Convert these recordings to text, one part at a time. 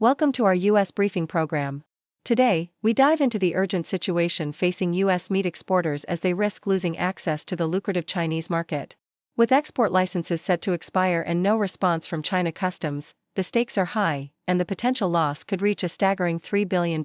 Welcome to our U.S. briefing program. Today, we dive into the urgent situation facing U.S. meat exporters as they risk losing access to the lucrative Chinese market. With export licenses set to expire and no response from China customs, the stakes are high, and the potential loss could reach a staggering $3 billion.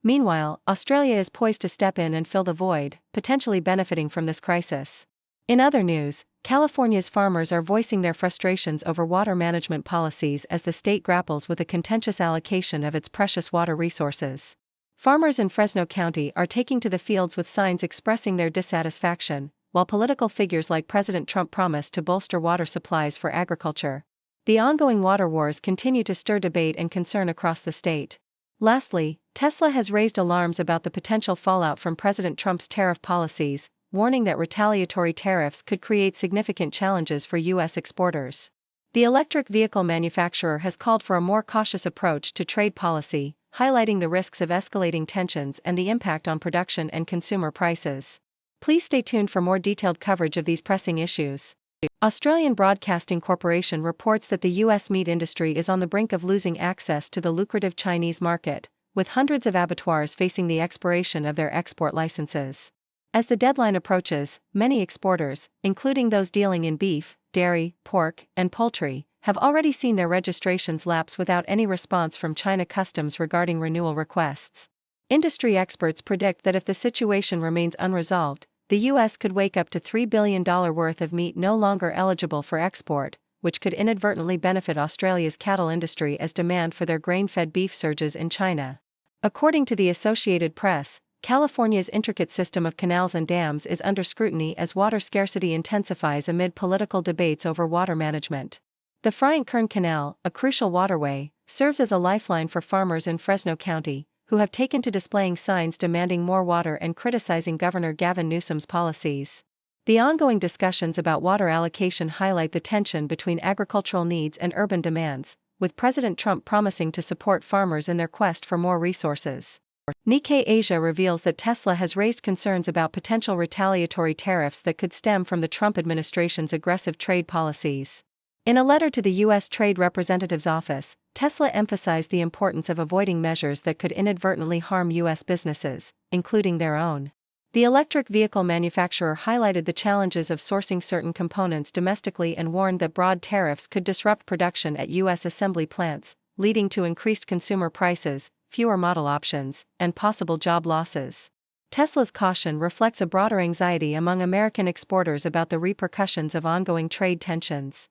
Meanwhile, Australia is poised to step in and fill the void, potentially benefiting from this crisis. In other news, California's farmers are voicing their frustrations over water management policies as the state grapples with a contentious allocation of its precious water resources. Farmers in Fresno County are taking to the fields with signs expressing their dissatisfaction, while political figures like President Trump promise to bolster water supplies for agriculture. The ongoing water wars continue to stir debate and concern across the state. Lastly, Tesla has raised alarms about the potential fallout from President Trump's tariff policies, warning that retaliatory tariffs could create significant challenges for U.S. exporters. The electric vehicle manufacturer has called for a more cautious approach to trade policy, highlighting the risks of escalating tensions and the impact on production and consumer prices. Please stay tuned for more detailed coverage of these pressing issues. Australian Broadcasting Corporation reports that the U.S. meat industry is on the brink of losing access to the lucrative Chinese market, with hundreds of abattoirs facing the expiration of their export licenses. As the deadline approaches, many exporters, including those dealing in beef, dairy, pork, and poultry, have already seen their registrations lapse without any response from China customs regarding renewal requests. Industry experts predict that if the situation remains unresolved, the U.S. could wake up to $3 billion worth of meat no longer eligible for export, which could inadvertently benefit Australia's cattle industry as demand for their grain-fed beef surges in China. According to the Associated Press, California's intricate system of canals and dams is under scrutiny as water scarcity intensifies amid political debates over water management. The Fresno Kern Canal, a crucial waterway, serves as a lifeline for farmers in Fresno County, who have taken to displaying signs demanding more water and criticizing Governor Gavin Newsom's policies. The ongoing discussions about water allocation highlight the tension between agricultural needs and urban demands, with President Trump promising to support farmers in their quest for more resources. Nikkei Asia reveals that Tesla has raised concerns about potential retaliatory tariffs that could stem from the Trump administration's aggressive trade policies. In a letter to the U.S. Trade Representative's office, Tesla emphasized the importance of avoiding measures that could inadvertently harm U.S. businesses, including their own. The electric vehicle manufacturer highlighted the challenges of sourcing certain components domestically and warned that broad tariffs could disrupt production at U.S. assembly plants, leading to increased consumer prices, fewer model options, and possible job losses. Tesla's caution reflects a broader anxiety among American exporters about the repercussions of ongoing trade tensions.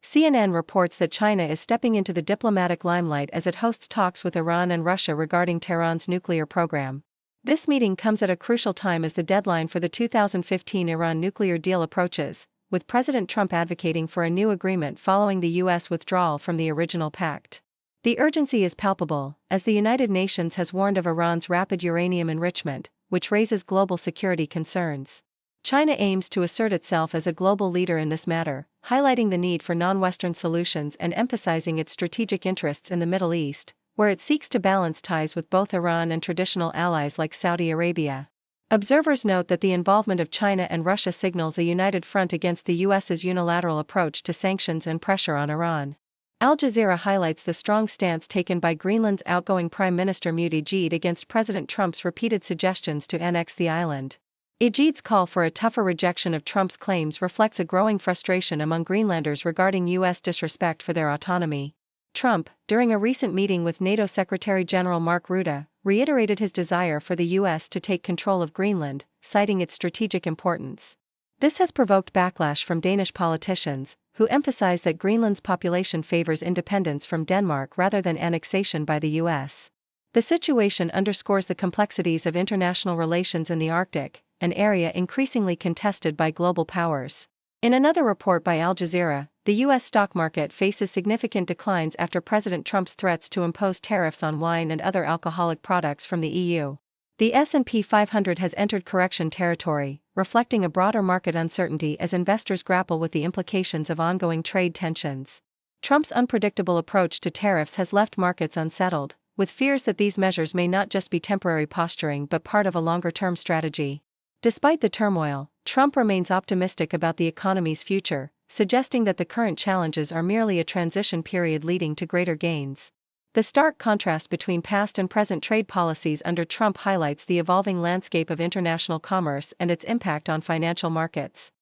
CNN reports that China is stepping into the diplomatic limelight as it hosts talks with Iran and Russia regarding Tehran's nuclear program. This meeting comes at a crucial time as the deadline for the 2015 Iran nuclear deal approaches, with President Trump advocating for a new agreement following the U.S. withdrawal from the original pact. The urgency is palpable, as the United Nations has warned of Iran's rapid uranium enrichment, which raises global security concerns. China aims to assert itself as a global leader in this matter, highlighting the need for non-Western solutions and emphasizing its strategic interests in the Middle East, where it seeks to balance ties with both Iran and traditional allies like Saudi Arabia. Observers note that the involvement of China and Russia signals a united front against the U.S.'s unilateral approach to sanctions and pressure on Iran. Al Jazeera highlights the strong stance taken by Greenland's outgoing Prime Minister Mute Ejid against President Trump's repeated suggestions to annex the island. Ejid's call for a tougher rejection of Trump's claims reflects a growing frustration among Greenlanders regarding U.S. disrespect for their autonomy. Trump, during a recent meeting with NATO Secretary General Mark Rutte, reiterated his desire for the U.S. to take control of Greenland, citing its strategic importance. This has provoked backlash from Danish politicians, who emphasize that Greenland's population favors independence from Denmark rather than annexation by the U.S. The situation underscores the complexities of international relations in the Arctic, an area increasingly contested by global powers. In another report by Al Jazeera, the U.S. stock market faces significant declines after President Trump's threats to impose tariffs on wine and other alcoholic products from the EU. The S&P 500 has entered correction territory, reflecting a broader market uncertainty as investors grapple with the implications of ongoing trade tensions. Trump's unpredictable approach to tariffs has left markets unsettled, with fears that these measures may not just be temporary posturing but part of a longer-term strategy. Despite the turmoil, Trump remains optimistic about the economy's future, suggesting that the current challenges are merely a transition period leading to greater gains. The stark contrast between past and present trade policies under Trump highlights the evolving landscape of international commerce and its impact on financial markets.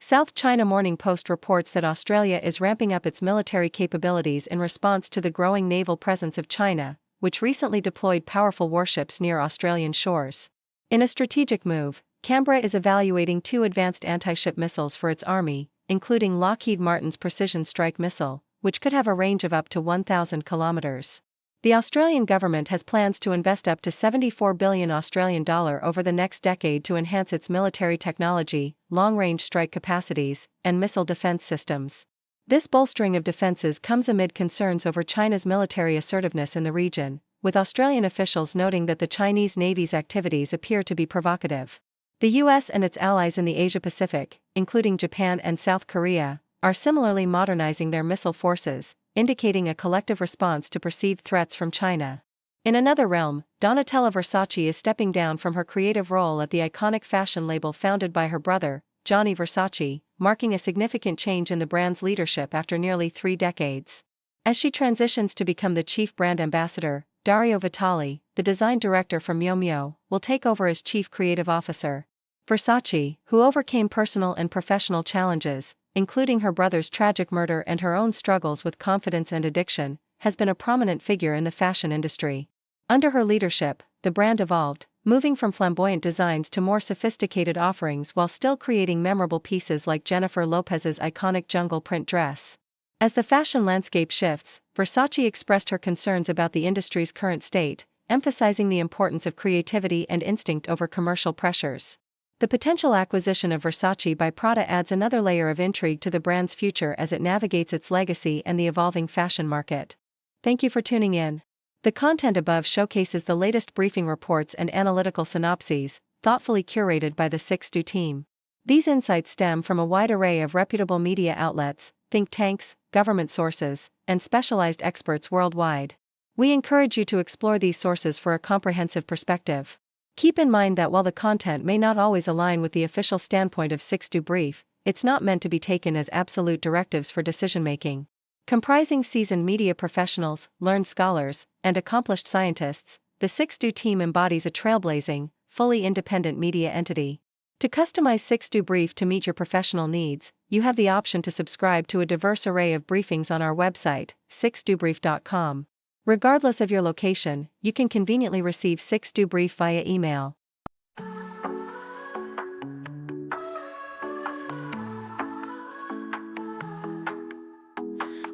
South China Morning Post reports that Australia is ramping up its military capabilities in response to the growing naval presence of China, which recently deployed powerful warships near Australian shores. In a strategic move, Canberra is evaluating 2 advanced anti-ship missiles for its army, including Lockheed Martin's Precision Strike missile, which could have a range of up to 1,000 kilometers. The Australian government has plans to invest up to $74 billion Australian dollar over the next decade to enhance its military technology, long-range strike capacities, and missile defense systems. This bolstering of defenses comes amid concerns over China's military assertiveness in the region, with Australian officials noting that the Chinese Navy's activities appear to be provocative. The US and its allies in the Asia-Pacific, including Japan and South Korea, are similarly modernizing their missile forces, indicating a collective response to perceived threats from China. In another realm, Donatella Versace is stepping down from her creative role at the iconic fashion label founded by her brother, Gianni Versace, marking a significant change in the brand's leadership after nearly 3 decades. As she transitions to become the chief brand ambassador, Dario Vitale, the design director from Miu Miu, will take over as chief creative officer. Versace, who overcame personal and professional challenges, including her brother's tragic murder and her own struggles with confidence and addiction, has been a prominent figure in the fashion industry. Under her leadership, the brand evolved, moving from flamboyant designs to more sophisticated offerings while still creating memorable pieces like Jennifer Lopez's iconic jungle print dress. As the fashion landscape shifts, Versace expressed her concerns about the industry's current state, emphasizing the importance of creativity and instinct over commercial pressures. The potential acquisition of Versace by Prada adds another layer of intrigue to the brand's future as it navigates its legacy and the evolving fashion market. Thank you for tuning in. The content above showcases the latest briefing reports and analytical synopses, thoughtfully curated by the 6Do team. These insights stem from a wide array of reputable media outlets, think tanks, government sources, and specialized experts worldwide. We encourage you to explore these sources for a comprehensive perspective. Keep in mind that while the content may not always align with the official standpoint of 6Do Brief, it's not meant to be taken as absolute directives for decision-making. Comprising seasoned media professionals, learned scholars, and accomplished scientists, the 6Do team embodies a trailblazing, fully independent media entity. To customize 6Do Brief to meet your professional needs, you have the option to subscribe to a diverse array of briefings on our website, 6dobrief.com. Regardless of your location, you can conveniently receive 6Do Brief via email.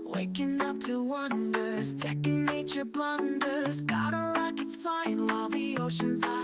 Waking up to wonders, second nature blunders. Got our rockets flying while the ocean's high.